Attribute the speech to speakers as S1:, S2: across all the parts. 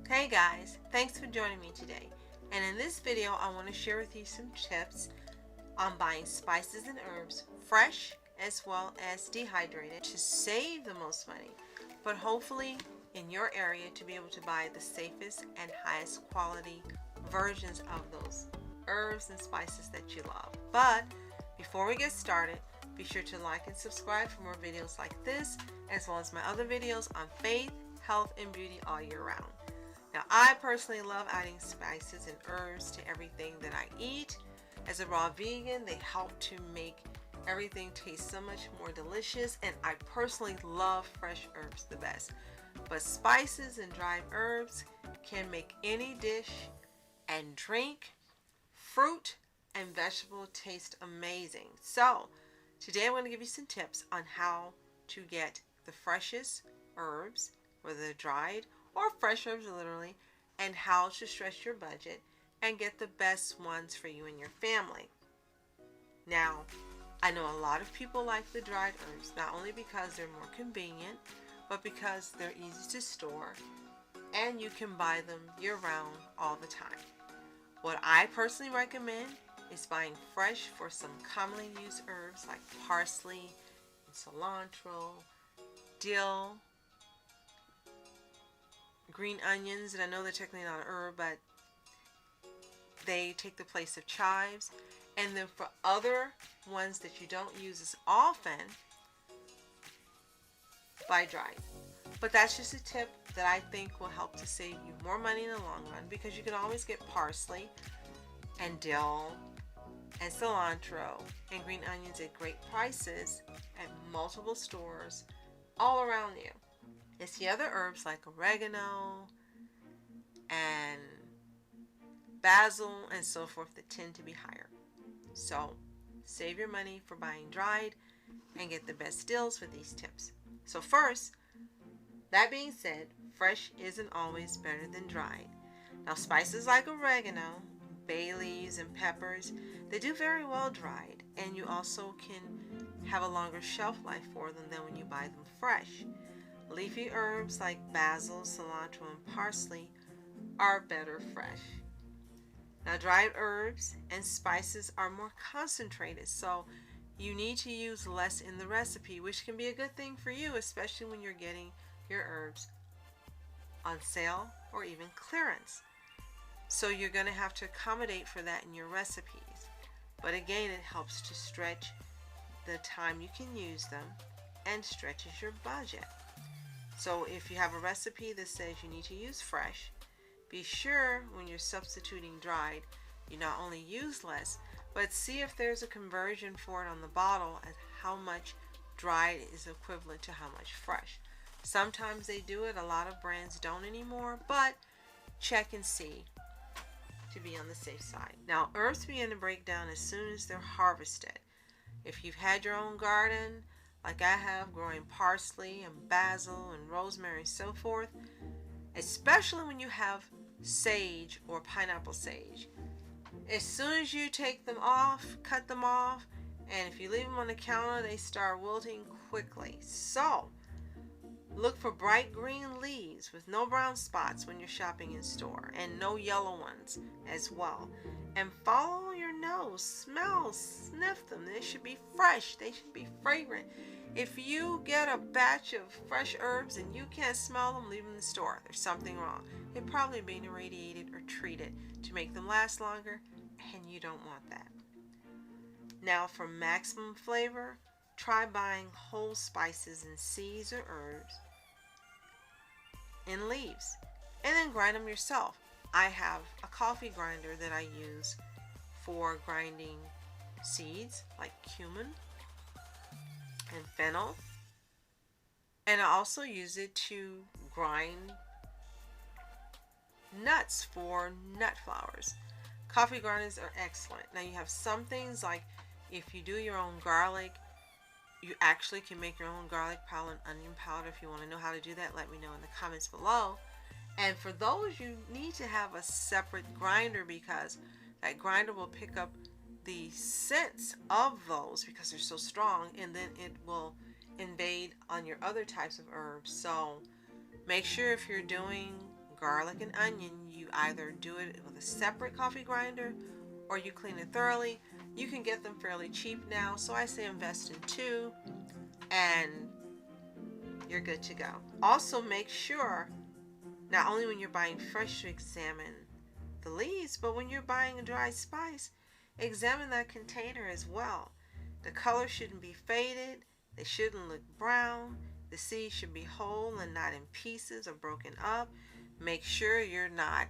S1: Hey guys, thanks for joining me today. And in this video, I want to share with you some tips on buying spices and herbs, fresh as well as dehydrated, to save the most money, but hopefully in your area to be able to buy the safest and highest quality versions of those herbs and spices that you love. But before we get started, be sure to like and subscribe for more videos like this, as well as my other videos on faith, health, and beauty all year round. Now, I personally love adding spices and herbs to everything that I eat. As a raw vegan, they help to make everything taste so much more delicious, and I personally love fresh herbs the best. But spices and dried herbs can make any dish and drink, fruit and vegetable taste amazing. So, today I'm going to give you some tips on how to get the freshest herbs, whether they're dried or fresh herbs literally, and how to stretch your budget and get the best ones for you and your family. Now, I know a lot of people like the dried herbs, not only because they're more convenient, but because they're easy to store and you can buy them year-round all the time. What I personally recommend is buying fresh for some commonly used herbs like parsley, and cilantro, dill, green onions, and I know they're technically not an herb, but they take the place of chives. And then for other ones that you don't use as often, buy dried. But that's just a tip that I think will help to save you more money in the long run, because you can always get parsley and dill and cilantro and green onions at great prices at multiple stores all around you. It's the other herbs like oregano and basil and so forth that tend to be higher. So save your money for buying dried and get the best deals with these tips. So first, that being said, fresh isn't always better than dried. Now, spices like oregano, bay leaves, and peppers, they do very well dried, and you also can have a longer shelf life for them than when you buy them fresh. Leafy herbs like basil, cilantro, and parsley are better fresh. Now, dried herbs and spices are more concentrated, so you need to use less in the recipe, which can be a good thing for you, especially when you're getting your herbs on sale or even clearance. So you're going to have to accommodate for that in your recipes. But again, it helps to stretch the time you can use them and stretches your budget. So if you have a recipe that says you need to use fresh, be sure when you're substituting dried, you not only use less, but see if there's a conversion for it on the bottle as how much dried is equivalent to how much fresh. Sometimes they do it, a lot of brands don't anymore, but check and see to be on the safe side. Now, herbs begin to break down as soon as they're harvested. If you've had your own garden, like I have, growing parsley and basil and rosemary and so forth, especially when you have sage or pineapple sage, as soon as you take them off, cut them off, and if you leave them on the counter, they start wilting quickly. So look for bright green leaves with no brown spots when you're shopping in store, and no yellow ones as well. And follow your nose, smell, sniff them. They should be fresh, they should be fragrant. If you get a batch of fresh herbs and you can't smell them, leave them in the store. There's something wrong. They're probably being irradiated or treated to make them last longer, and you don't want that. Now, for maximum flavor, try buying whole spices and seeds or herbs in leaves, and then grind them yourself. I have a coffee grinder that I use for grinding seeds like cumin and fennel, and I also use it to grind nuts for nut flours. Coffee grinders are excellent. Now, you have some things like if you do your own garlic, you actually can make your own garlic powder and onion powder. If you want to know how to do that, let me know in the comments below. And for those, you need to have a separate grinder, because that grinder will pick up the scents of those because they're so strong, and then it will invade on your other types of herbs. So make sure if you're doing garlic and onion, you either do it with a separate coffee grinder or you clean it thoroughly. You can get them fairly cheap now, so I say invest in two and you're good to go. Also, make sure not only when you're buying fresh to examine the leaves, but when you're buying a dried spice, examine that container as well. The color shouldn't be faded, they shouldn't look brown, the seeds should be whole and not in pieces or broken up. Make sure you're not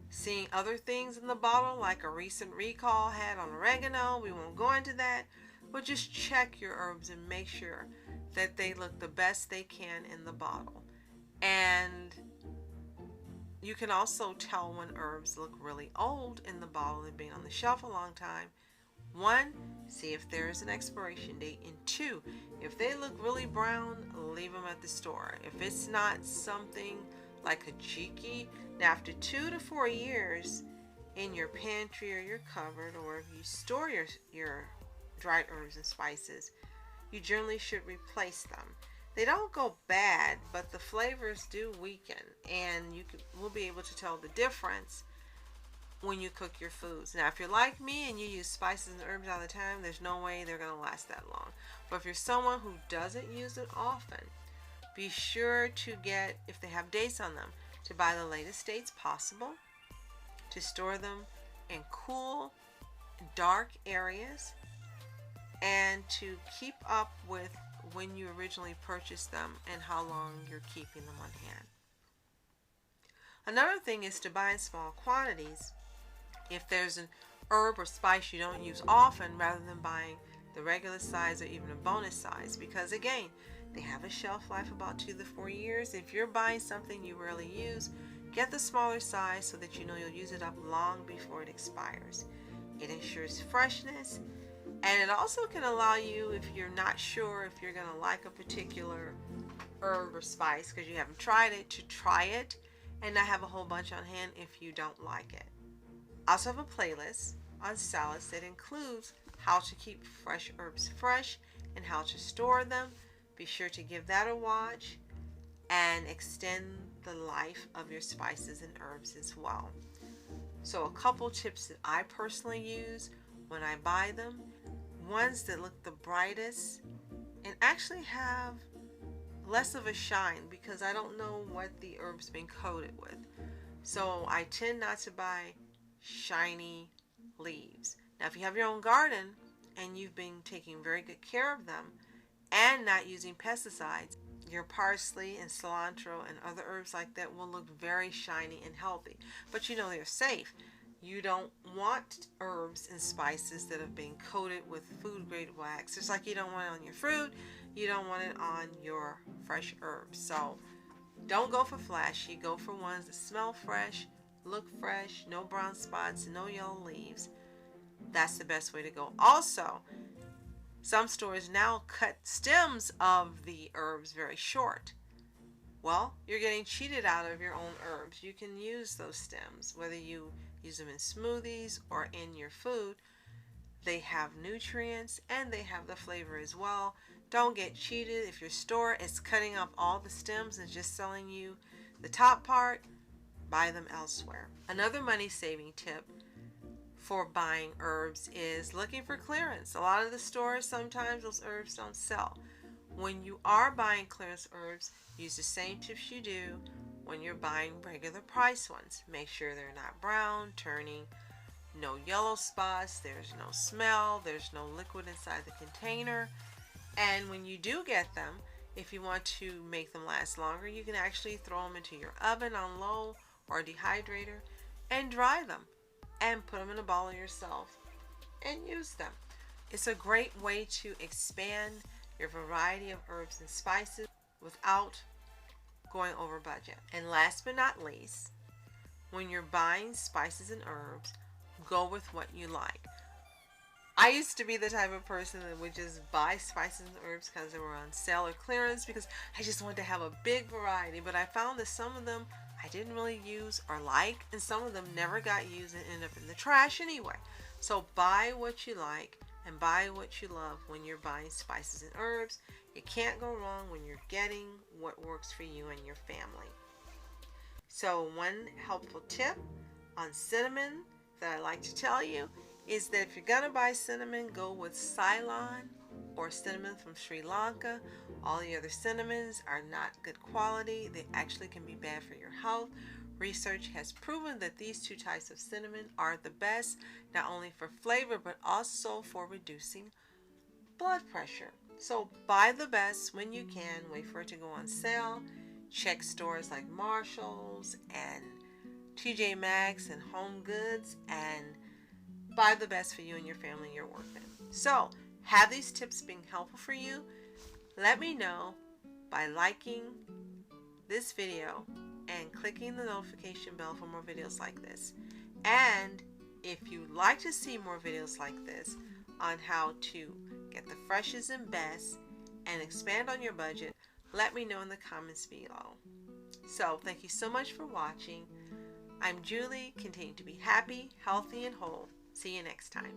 S1: seeing other things in the bottle like a recent recall had on oregano. We won't go into that, but just check your herbs and make sure that they look the best they can in the bottle. And you can also tell when herbs look really old in the bottle and being on the shelf a long time. One, see if there is an expiration date. And two, if they look really brown, leave them at the store. If it's not something like a jiki, now after 2 to 4 years in your pantry or your cupboard, or if you store your dried herbs and spices, you generally should replace them. They don't go bad, but the flavors do weaken, and will be able to tell the difference when you cook your foods. Now, if you're like me and you use spices and herbs all the time, there's no way they're going to last that long. But if you're someone who doesn't use it often, be sure to get, if they have dates on them, to buy the latest dates possible, to store them in cool, dark areas, and to keep up with when you originally purchased them and how long you're keeping them on hand. Another thing is to buy in small quantities. If there's an herb or spice you don't use often, rather than buying the regular size or even a bonus size, because again, they have a shelf life about 2 to 4 years. If you're buying something you rarely use, get the smaller size so that you know you'll use it up long before it expires. It ensures freshness, and it also can allow you, if you're not sure if you're going to like a particular herb or spice because you haven't tried it, to try it and not have a whole bunch on hand if you don't like it. I also have a playlist on salads that includes how to keep fresh herbs fresh and how to store them. Be sure to give that a watch and extend the life of your spices and herbs as well. So a couple tips that I personally use when I buy them: ones that look the brightest and actually have less of a shine, because I don't know what the herb's been coated with. So I tend not to buy shiny leaves. Now, if you have your own garden and you've been taking very good care of them and not using pesticides, your parsley and cilantro and other herbs like that will look very shiny and healthy. But you know they're safe. You don't want herbs and spices that have been coated with food grade wax. Just like you don't want it on your fruit, you don't want it on your fresh herbs. So don't go for flashy. Go for ones that smell fresh, look fresh, no brown spots, no yellow leaves. That's the best way to go. Also, some stores now cut stems of the herbs very short. Well, you're getting cheated out of your own herbs. You can use those stems, whether you use them in smoothies or in your food. They have nutrients and they have the flavor as well. Don't get cheated. If your store is cutting off all the stems and just selling you the top part, buy them elsewhere. Another money saving tip for buying herbs is looking for clearance. A lot of the stores, sometimes those herbs don't sell. When you are buying clearance herbs, use the same tips you do when you're buying regular price ones. Make sure they're not brown, turning, no yellow spots, there's no smell, there's no liquid inside the container. And when you do get them, if you want to make them last longer, you can actually throw them into your oven on low or dehydrator and dry them and put them in a bottle yourself and use them. It's a great way to expand your variety of herbs and spices without going over budget. And last but not least, when you're buying spices and herbs, go with what you like. I used to be the type of person that would just buy spices and herbs because they were on sale or clearance, because I just wanted to have a big variety. But I found that some of them I didn't really use or like, and some of them never got used and ended up in the trash anyway. So buy what you like and buy what you love when you're buying spices and herbs. You can't go wrong when you're getting what works for you and your family. So So one helpful tip on cinnamon that I like to tell you is that if you're going to buy cinnamon, go with Ceylon or cinnamon from Sri Lanka. All the other cinnamons are not good quality. They actually can be bad for your health. Research has proven that these two types of cinnamon are the best, not only for flavor, but also for reducing blood pressure. So buy the best when you can. Wait for it to go on sale. Check stores like Marshall's and TJ Maxx and Home Goods and buy the best for you and your family you're working. So, have these tips been helpful for you? Let me know by liking this video and clicking the notification bell for more videos like this. And if you'd like to see more videos like this on how to get the freshest and best and expand on your budget, let me know in the comments below. So, thank you so much for watching. I'm Julie. Continue to be happy, healthy, and whole. See you next time.